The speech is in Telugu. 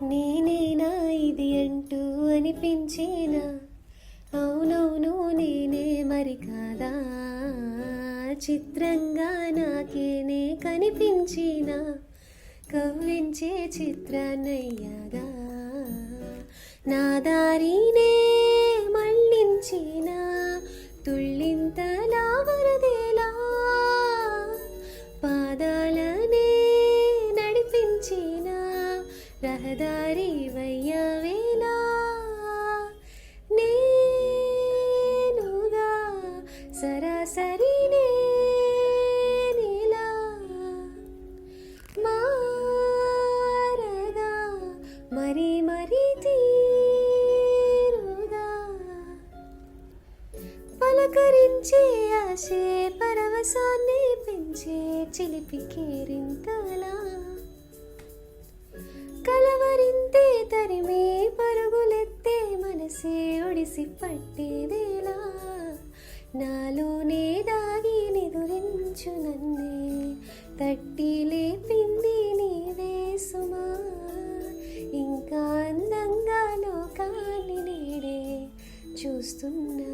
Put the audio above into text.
నేనేనా ఇది అంటూ అనిపించేనా, అవునవును నేనే మరి కాదా, చిత్రంగా నాకేనే కనిపించినా, కవ్వించే చిత్రాన్నయ్యాగా, నా దారినే మళ్ళించిన తుళ్ళింతలా వరదేలా, పాదాలనే నడిపించిన రహదారి వయ్యవేలా, నేనుగా సరాసరి నేనిలా మారగా మరి మరి తీరుగా, పలకరించే ఆశే పరవశాన్ని పెంచే చిలిపి కేరింతలా, కలవరింతే తరిమే పరుగులెత్తే మనసే ఒడిసి పట్టేదేలా, నాలోనే దాగి నిదురించు నన్నే తట్టి లేపింది నీవే సుమా, ఇంకా అందంగా లోకాన్ని నేడే చూస్తున్నా.